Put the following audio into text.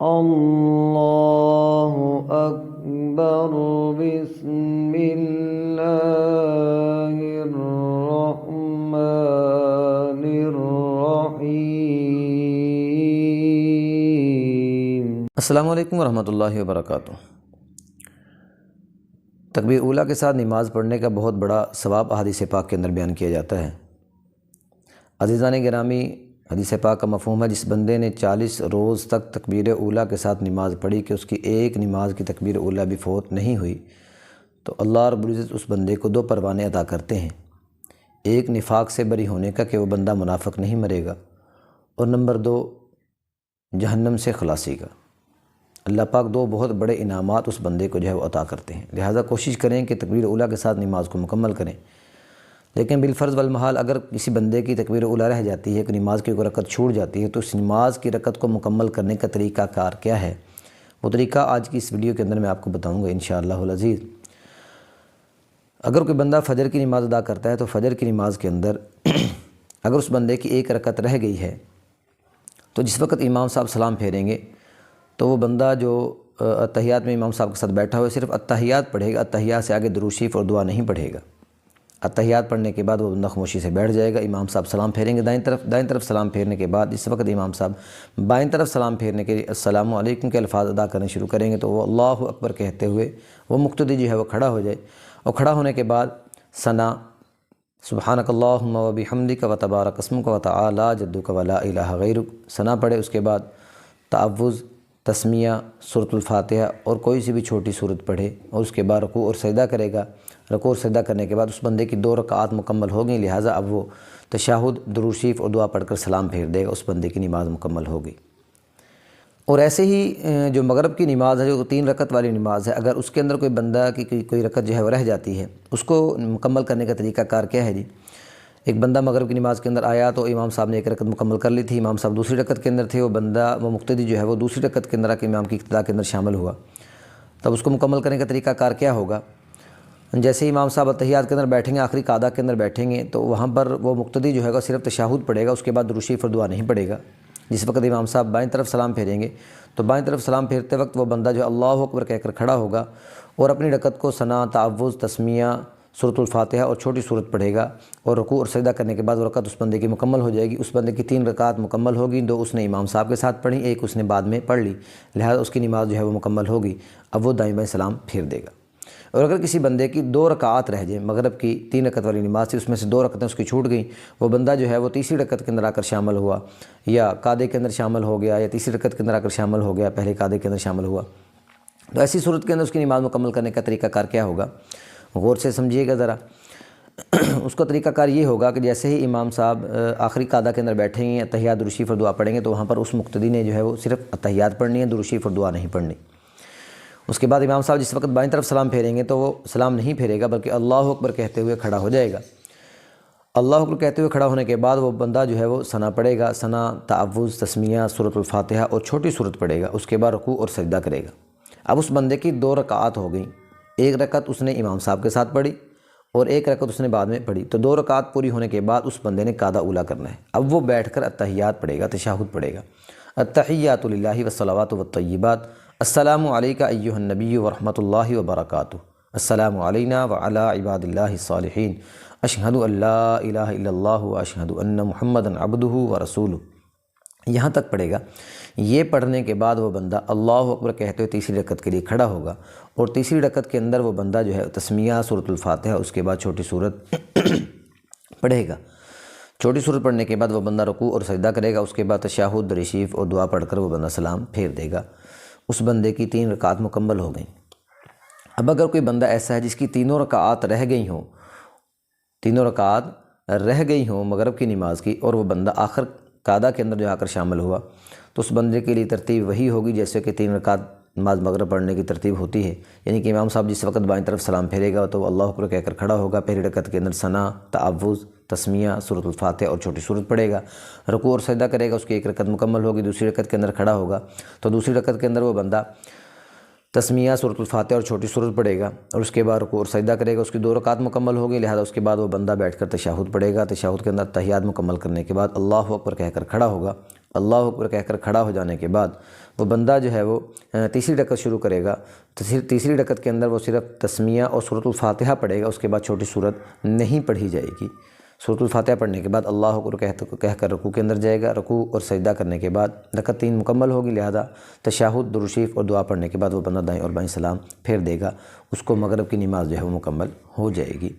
اللہ اکبر بسم اللہ الرحمن الرحیم۔ السلام علیکم ورحمۃ اللہ وبرکاتہ۔ تکبیر اولیٰ کے ساتھ نماز پڑھنے کا بہت بڑا ثواب احادیث پاک کے اندر بیان کیا جاتا ہے۔ عزیزان گرامی، حدیث پاک کا مفہوم ہے جس بندے نے 40 روز تک تکبیر اولیٰ کے ساتھ نماز پڑھی کہ اس کی ایک نماز کی تکبیر اولیٰ بھی فوت نہیں ہوئی، تو اللہ رب العزت اس بندے کو 2 پروانے عطا کرتے ہیں۔ ایک نفاق سے بری ہونے کا کہ وہ بندہ منافق نہیں مرے گا، اور نمبر 2 جہنم سے خلاصی کا۔ اللہ پاک 2 بہت بڑے انعامات اس بندے کو وہ عطا کرتے ہیں۔ لہٰذا کوشش کریں کہ تکبیر اولیٰ کے ساتھ نماز کو مکمل کریں۔ لیکن بالفرض والمحال اگر کسی بندے کی تکبیر اولیٰ رہ جاتی ہے کہ نماز کی کوئی رکعت چھوٹ جاتی ہے، تو اس نماز کی رکعت کو مکمل کرنے کا طریقہ کار کیا ہے، وہ طریقہ آج کی اس ویڈیو کے اندر میں آپ کو بتاؤں گا انشاءاللہ العزیز۔ اگر کوئی بندہ فجر کی نماز ادا کرتا ہے تو فجر کی نماز کے اندر اگر اس بندے کی ایک رکعت رہ گئی ہے تو جس وقت امام صاحب سلام پھیریں گے تو وہ بندہ جو اتحیات میں امام صاحب کے ساتھ بیٹھا ہوا صرف اتحیات پڑھے گا، اتحیات سے آگے درود شریف اور دعا نہیں پڑھے گا۔ اتحیات پڑھنے کے بعد وہ بندہ خاموشی سے بیٹھ جائے گا۔ امام صاحب سلام پھیریں گے دائیں طرف سلام پھیرنے کے بعد اس وقت امام صاحب بائیں طرف سلام پھیرنے کے السلام علیکم کے الفاظ ادا کرنے شروع کریں گے، تو وہ اللہ اکبر کہتے ہوئے وہ مقتدی وہ کھڑا ہو جائے، اور کھڑا ہونے کے بعد ثنا سبحانک اللہم و بحمدک و تبارک اسمک و تعالی جدک و لا الہ غیرک ثنا پڑھے۔ اس کے بعد تعوذ، تسمیہ، سورۃ الفاتحہ اور کوئی سی بھی چھوٹی سورت پڑھے، اور اس کے بعد رکوع اور سجدہ کرے گا۔ رکوع اور سجدہ کرنے کے بعد اس بندے کی 2 رکعات مکمل ہو گئیں، لہٰذا اب وہ تشہد، درود شریف اور دعا پڑھ کر سلام پھیر دے گا، اس بندے کی نماز مکمل ہوگی۔ اور ایسے ہی جو مغرب کی نماز ہے جو 3 رکعت والی نماز ہے، اگر اس کے اندر کوئی بندہ کی کوئی رکعت وہ رہ جاتی ہے، اس کو مکمل کرنے کا طریقہ کار کیا ہے جی؟ ایک بندہ مغرب کی نماز کے اندر آیا تو امام صاحب نے 1 رکعت مکمل کر لی تھی، امام صاحب دوسری رکعت کے اندر تھے، وہ مقتدی وہ دوسری رکعت کے اندر آ کے امام کی اقتداء کے اندر شامل ہوا، تب اس کو مکمل کرنے کا طریقہ کار کیا ہوگا؟ جیسے ہی امام صاحب اتحیات کے اندر بیٹھیں گے، آخری قعدہ کے اندر بیٹھیں گے، تو وہاں پر وہ مقتدی صرف تشہد پڑھے گا، اس کے بعد درود شریف اور دعا نہیں پڑھے گا۔ جس وقت امام صاحب بائیں طرف سلام پھیریں گے تو بائیں طرف سلام پھیرتے وقت وہ بندہ اللہ اکبر کہہ کر کھڑا ہوگا اور اپنی رکعت کو ثنا، تعوذ، تسمیہ، سورۃ الفاتحہ اور چھوٹی سورت پڑھے گا، اور رکوع اور سجدہ کرنے کے بعد وہ رکعت اس بندے کی مکمل ہو جائے گی۔ اس بندے کی 3 رکعات مکمل ہوگی، 2 اس نے امام صاحب کے ساتھ پڑھی، 1 اس نے بعد میں پڑھ لی، لہذا اس کی نماز وہ مکمل ہوگی۔ اب وہ دائیں بائیں سلام پھیر دے گا۔ اور اگر کسی بندے کی 2 رکعات رہ جائیں، مغرب کی 3 رکعت والی نماز تھی، اس میں سے 2 رکعتیں اس کی چھوٹ گئیں، وہ بندہ وہ تیسری رکعت کے اندر آ کر شامل ہوا، یا قعدے کے اندر شامل ہو گیا، یا تیسری رکعت کے اندر آ کر شامل ہو گیا، پہلے قعدے کے اندر شامل ہوا، تو ایسی صورت کے اندر اس کی نماز مکمل کرنے کا طریقہ کار کیا ہوگا؟ غور سے سمجھیے گا ذرا۔ اس کا طریقہ کار یہ ہوگا کہ جیسے ہی امام صاحب آخری قعدہ کے اندر بیٹھیں گے، اتحیات، درود شریف اور دعا پڑھیں گے، تو وہاں پر اس مقتدی نے وہ صرف اتحیات پڑھنی ہے، درود شریف اور دعا نہیں پڑھنی۔ اس کے بعد امام صاحب جس وقت بائیں طرف سلام پھیریں گے تو وہ سلام نہیں پھیرے گا، بلکہ اللہ اکبر کہتے ہوئے کھڑا ہو جائے گا۔ اللہ اکبر کہتے ہوئے کھڑا ہونے کے بعد وہ بندہ وہ ثنا پڑھے گا، ثنا، تعوذ، تسمیہ، سورۃ الفاتحہ اور چھوٹی سورت پڑھے گا، اس کے بعد رکوع اور سجدہ کرے گا۔ اب اس بندے کی 2 رکعات ہو گئیں، 1 رکعت اس نے امام صاحب کے ساتھ پڑھی اور 1 رکعت اس نے بعد میں پڑھی، تو 2 رکعات پوری ہونے کے بعد اس بندے نے قعدہ اولیٰ کرنا ہے۔ اب وہ بیٹھ کر اتحیات پڑھے گا، تشہد پڑھے گا، التحیات للہ والصلوات والطیبات، السلام علیک ایھا النبی ورحمۃ اللہ وبرکاتہ، السلام علینا وعلی عباد اللہ الصالحین، اشہد ان لا الہ الا اللہ واشہد ان محمدا عبدہ ورسولہ، یہاں تک پڑھے گا۔ یہ پڑھنے کے بعد وہ بندہ اللہ اکبر کہتے ہوئے تیسری رکعت کے لیے کھڑا ہوگا، اور تیسری رکعت کے اندر وہ بندہ تسمیہ، سورۃ الفاتحہ، اس کے بعد چھوٹی سورت پڑھے گا۔ چھوٹی سورت پڑھنے کے بعد وہ بندہ رکوع اور سجدہ کرے گا، اس کے بعد تشہد، درود شریف اور دعا پڑھ کر وہ بندہ سلام پھیر دے گا۔ اس بندے کی 3 رکعات مکمل ہو گئیں۔ اب اگر کوئی بندہ ایسا ہے جس کی 3 رکعات رہ گئی ہوں، 3 رکعات رہ گئی ہوں مغرب کی نماز کی، اور وہ بندہ آخر قعدہ کے اندر آ کر شامل ہوا، تو اس بندے کے لیے ترتیب وہی ہوگی جیسے کہ 3 رکعات نماز مغرب پڑھنے کی ترتیب ہوتی ہے، یعنی کہ امام صاحب جس وقت بائیں طرف سلام پھیرے گا تو وہ اللہ اکبر کہہ کر کھڑا ہوگا، پہلی رکعت کے اندر ثنا، تعوذ، تسمیہ، سورۃ الفاتحہ اور چھوٹی سورت پڑھے گا، رکوع اور سجدہ کرے گا، اس کی 1 رکعت مکمل ہوگی، دوسری رکعت کے اندر کھڑا ہوگا، تو دوسری رکعت کے اندر وہ بندہ تسمیہ، سورۃ الفاتحہ اور چھوٹی سورت پڑھے گا، اور اس کے بعد رکوع اور سجدہ کرے گا، اس کی 2 رکعات مکمل ہوگی، لہذا اس کے بعد وہ بندہ بیٹھ کر تشہد پڑھے گا، تشہد کے اندر تحیات مکمل کرنے کے بعد اللہ اکبر کہہ کر کھڑا ہوگا، اللہ اکبر کہہ کر کھڑا ہو جانے کے بعد وہ بندہ جو ہے وہ تیسری رکعت شروع کرے گا. تیسری رکعت کے اندر وہ صرف تسمیہ اور سورۃ الفاتحہ پڑھے گا، اس کے بعد چھوٹی سورت نہیں پڑھی جائے گی. سورۃ الفاتحہ پڑھنے کے بعد اللہ اکبر کہہ کر رکوع کے اندر جائے گا. رکوع اور سجدہ کرنے کے بعد رکعت 3 مکمل ہوگی، لہذا تشہد، درود شریف اور دعا پڑھنے کے بعد وہ بندہ دائیں اور بائیں سلام پھیر دے گا. اس کو مغرب کی نماز جو ہے وہ مکمل ہو جائے گی.